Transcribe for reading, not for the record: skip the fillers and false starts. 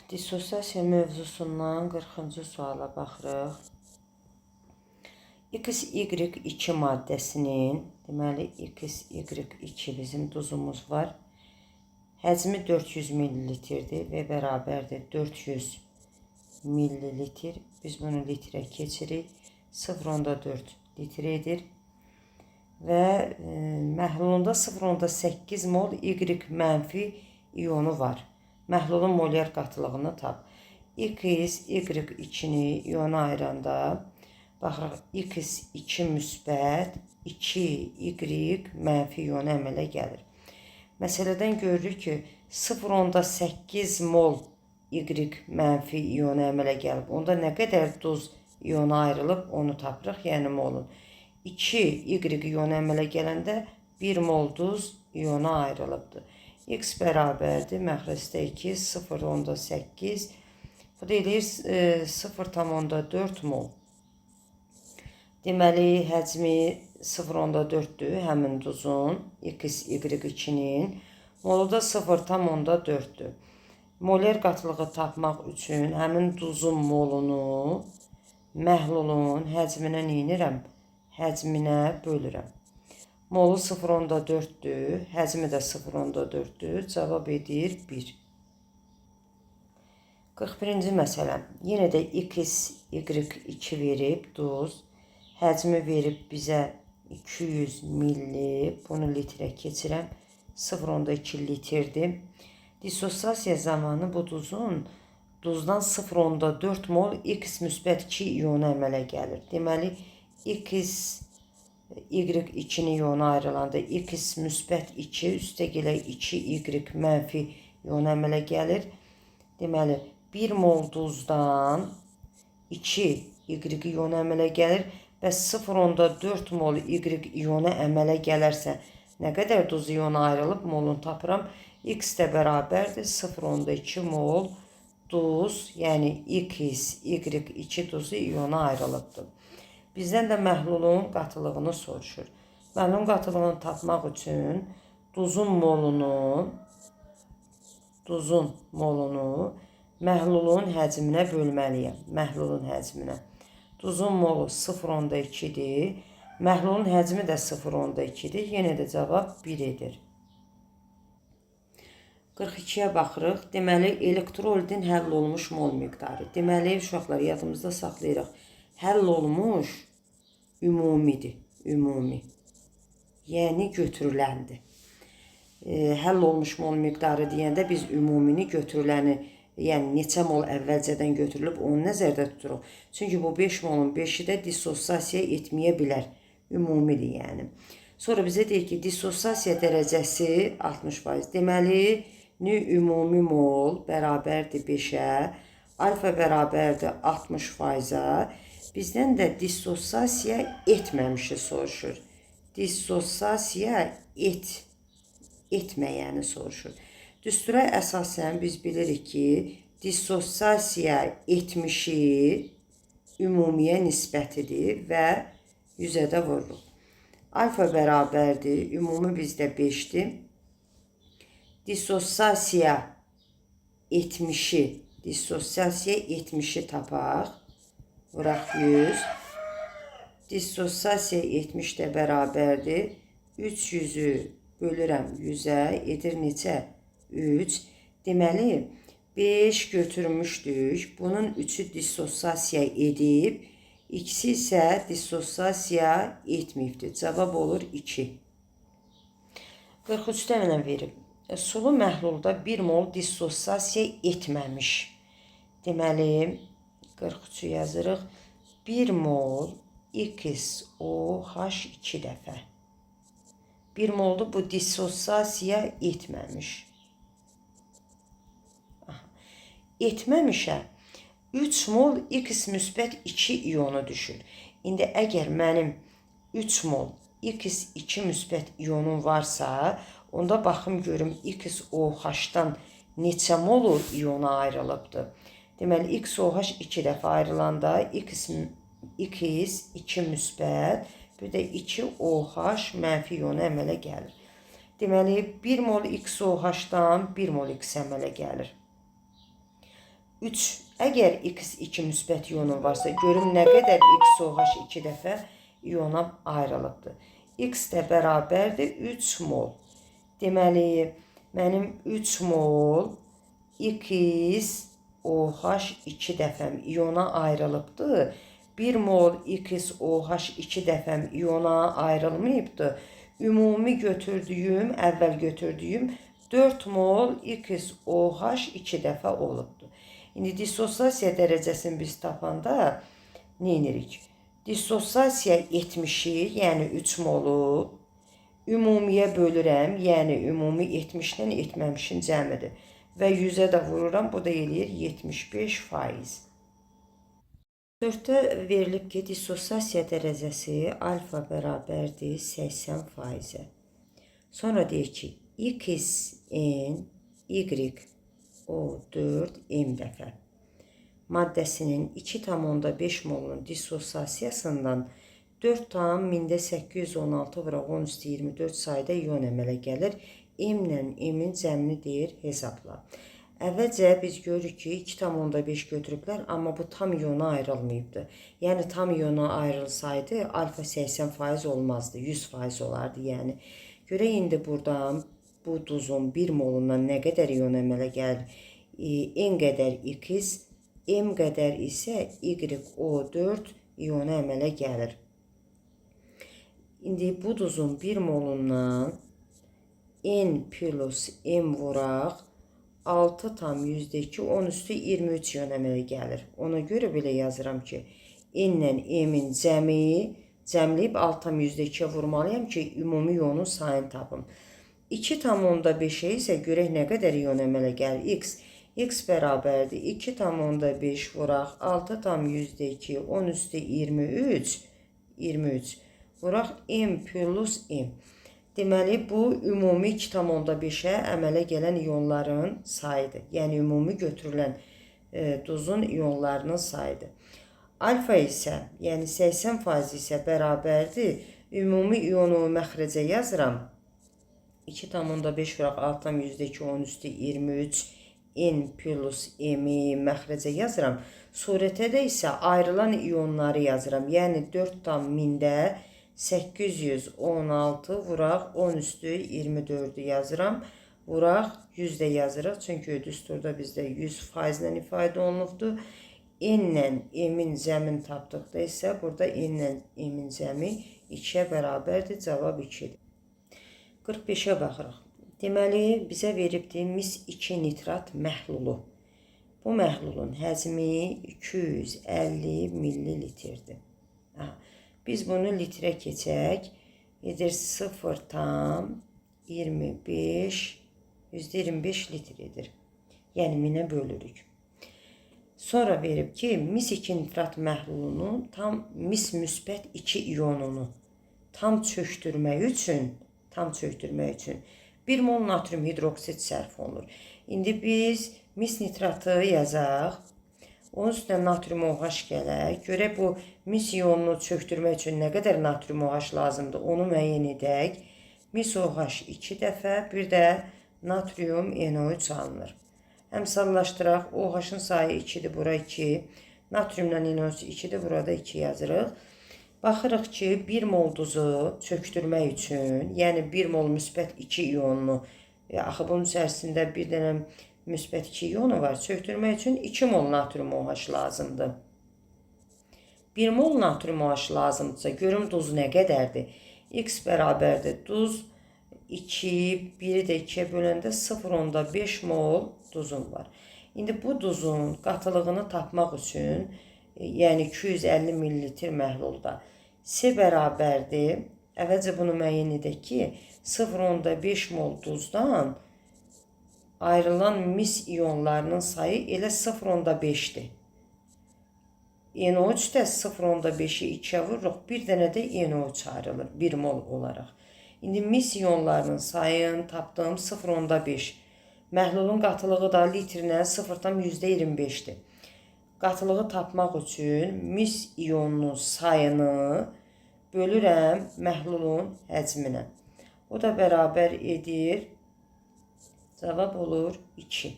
Dissosiasiya mövzusundan 40-cı suala baxırıq. XY2 maddəsinin, deməli XY2 bizim duzumuz var. Həcmi 400 ml-dir və bərabərdir 400 ml. Biz bunu litrə keçirik. 0,4 litr edir. Və məhlulunda 0,8 mol Y mənfi iyonu var. Məhlulun molyar qatılığını tap. XY2-ni iyona ayıranda baxırıq X2 müsbət 2Y mənfi iyonu əmələ gəlir. Məsələdən görürük ki 0,8 mol Y mənfi iyonu əmələ gəlib. Onda nə qədər duz iyona ayrılıb onu tapırıq, yəni molun. 2Y iyonu əmələ gələndə 1 mol duz iyona ayrılıbdır. X bərabərdir, məxrəcdə 2, 0,8, bu da eləyir 0,4 mol. Deməli, həcmi 0,4-dür həmin duzun, XY2-nin, molu da 0,4-dür. Molyar qatılığı tapmaq üçün həmin duzun molunu məhlulun həcminə neynirəm? Həcminə bölürəm. Molu 0,4-dür, həcmi də 0,4-dür, cavab edir 1. 41-ci məsələ. Yenə də XY2 verib, duz. Həcmi verib bizə 200 ml, bunu litrə keçirəm, 0,2 litrdir. Dissosiasiya zamanı bu duzdan 0,4 mol X müsbət 2 iyonu əmələ gəlir. Deməli, Y2-ni iyona ayrılanda X müsbət 2 üstəgələ 2Y mənfi iyonu əmələ gəlir. Deməli, 1 mol duzdan 2Y iyonu əmələ gəlir və 0,4 mol Y iyonu əmələ gələrsə, nə qədər duz iyonu ayrılıb molunu tapıram. X də bərabərdir 0,2 mol duz, yəni XY2 duzu iyona ayrılıbdır. Bizdən də məhlulun qatılığını soruşur. Məhlulun qatılığını tapmaq üçün duzun molunu məhlulun həcminə bölməliyəm. Məhlulun həcminə. Duzun molu 0,2-dir. Məhlulun həcmi də 0,2-dir. Yenə də cavab 1 edir. 42-yə baxırıq. Deməli, elektrolidin həll olmuş mol miqdarı. Deməli, uşaqlar yadımızda saxlayırıq. Həll olmuş ümumidir. Ümumi. Yəni götürüləndir. Həll olmuş mol miqdarı deyəndə biz ümumini götürüləni, yəni neçə mol əvvəlcədən götürülüb onu nəzərdə tuturuq. Çünki bu 5 molun 5-i də dissosiasiya etməyə bilər. Ümumidir yəni. Sonra bizə deyir ki, dissosiasiya dərəcəsi 60%. Deməli, ümumi mol bərabərdir 5-ə, alfa bərabərdir 60%-a. Bizdən də dissosiasiya etməmişi soruşur. Dissosiasiya etməyəni soruşur. Düstura əsasən biz bilirik ki, dissosiasiya etmişi ümumiyə nisbətidir və 100-ə də vururuq. Alfa bərabərdir, ümumi bizdə 5-dir. Dissosiasiya etmişi tapaq. Vuraq 100. Dissosiasiya 70 də bərabərdir. 300-ü bölürəm 100-ə, edir neçə? 3. Deməli, 5 götürmüşdük. Bunun 3-ü dissosiasiya edib, ikisi isə dissosiasiya etməyibdir. Cavab olur 2. 43-də mənə verib. Sulu məhlulda 1 mol dissosiasiya etməmiş. Deməli, 43-ü yazırıq. 1 mol XOH 2 dəfə. 1 moldur, bu dissosiasiya etməmiş. Etməmişə 3 mol X müsbət 2 iyonu düşür. İndi əgər mənim 3 mol X2 müsbət iyonum varsa, onda baxım görüm XOH-dan neçə molu iyona ayrılıbdır. Deməli, XOH 2 dəfə ayrılanda X2 müsbət, bir də 2OH mənfi iyonu əmələ gəlir. Deməli, 1 mol XOH-dan 1 mol X əmələ gəlir. 3. Əgər X2 müsbət iyonu varsa, görüm nə qədər XOH 2 dəfə iyona ayrılıbdır. X də bərabərdir 3 mol. Deməli, mənim 3 mol XOH 2 dəfəm iyona ayrılıbdır. 1 mol XOH 2 dəfəm iyona ayrılmayıbdır. Ümumi götürdüyüm, əvvəl götürdüyüm 4 mol XOH 2 dəfə olubdur. İndi dissosiasiya dərəcəsini biz tapanda nə edirik? Dissosiasiya 70-i, yəni 3 molu ümumiyə bölürəm, yəni ümumi 70-dən etməmişin cəmidir. Və 100-ə də vururam, bu da eləyir 75%. 4-də verilib ki, dissosiasiya dərəcəsi alfa bərabərdir 80%. Sonra deyir ki, XN, YO4 M dəfə maddəsinin 2,5 molunun dissosiasiyasından 4,816/10^24 sayda iyon əmələ gəlir. M-lə M-in cəmini deyir hesabla. Əvvəlcə biz görürük ki, 2,5 götürüblər, amma bu tam iyona ayrılmayıbdır. Yəni tam iyona ayrılsaydı alfa 80% olmazdı, 100% olardı. Yəni görək indi buradan bu duzun 1 molundan nə qədər iyon əmələ gəlir? N qədər X, M qədər isə YO4 iyonu əmələ gəlir. İndi bu duzun 1 molundan N plus M vuraq, 6,2 10^23 iyon əmələ gəlir. Ona görə belə yazıram ki, N-lə M-in cəmləyib 6,2-yə vurmalıyam ki, ümumi iyonun sayını tapım. 2,5-ə isə görək nə qədər iyon əmələ gəlir. X bərabərdir 2,5 vuraq 6,2 10^23 vuraq M plus M. Deməli, bu ümumi 2,5-ə əmələ gələn iyonların sayıdır. Yəni, ümumi götürülən duzun iyonlarının sayıdır. Alfa isə, yəni 80% isə bərabərdir. Ümumi iyonu məxrəcə yazıram. 2,5 vuraq 6,2 10^23 N plus M-i məxrəcə yazıram. Surətə də isə ayrılan iyonları yazıram. Yəni, 4,1000-də 816 vuraq 10^24 yazıram. Vuraq 100 də yazırıq. Çünki düsturda bizdə 100%-lə ifadə olunubdur. N-lə M-in cəmini tapdıqda isə burada N-lə M-in cəmi 2-yə bərabərdir. Cavab 2-dir. 45-ə baxırıq. Deməli, bizə veribdir mis-2 nitrat məhlulu. Bu məhlulun həzmi 250 millilitrdir. Biz bunu litrə keçək. Edir 0,25 litr edir. Yəni, 1000-ə bölürük. Sonra verib ki, mis-2 nitrat məhlulunu mis müsbət 2 iyonunu tam çöktürmək üçün 1 mol natrium hidroksid sərf olunur. İndi biz mis nitratı yazaq. Onun üstünə natrium OH gələk. Görək bu mis iyonunu çöktürmək üçün nə qədər natrium OH lazımdır, onu müəyyən edək. Mis OH 2 dəfə, bir də natrium NO3 alınır. Əmsallaşdıraq. OH-ın sayı 2-dir, bura 2. Natriumla NO3 2-dir, burada 2 yazırıq. Baxırıq ki, 1 mol duzu çöktürmək üçün, yəni 1 mol müsbət 2 iyonunu, axı bunun içərisində bir dənə müsbət 2 iyonu var, çöktürmək üçün 2 mol natrium OH lazımdır. 1 mol natrium OH lazımdırsa, görüm duz nə qədərdir? X bərabərdir duz 2, 1-i də 2-yə böləndə 0,5 mol duzum var. İndi bu duzun qatılığını tapmaq üçün, yəni 250 millilitr məhlulda C bərabərdir. Əvvəlcə bunu müəyyən edək ki, 0,5 mol duzdan ayrılan mis iyonlarının sayı elə 0,5-dir. NO3 də 0,5-i 2-yə vururuq, bir dənə də NO3 ayrılır 1 mol olaraq. İndi mis iyonlarının sayını tapdım 0,5. Məhlulun qatılığı da litrlə 0,25-dir. Qatılığı tapmaq üçün mis iyonunun sayını bölürəm məhlulun həcminə. O da bərabər edir, cavab olur 2.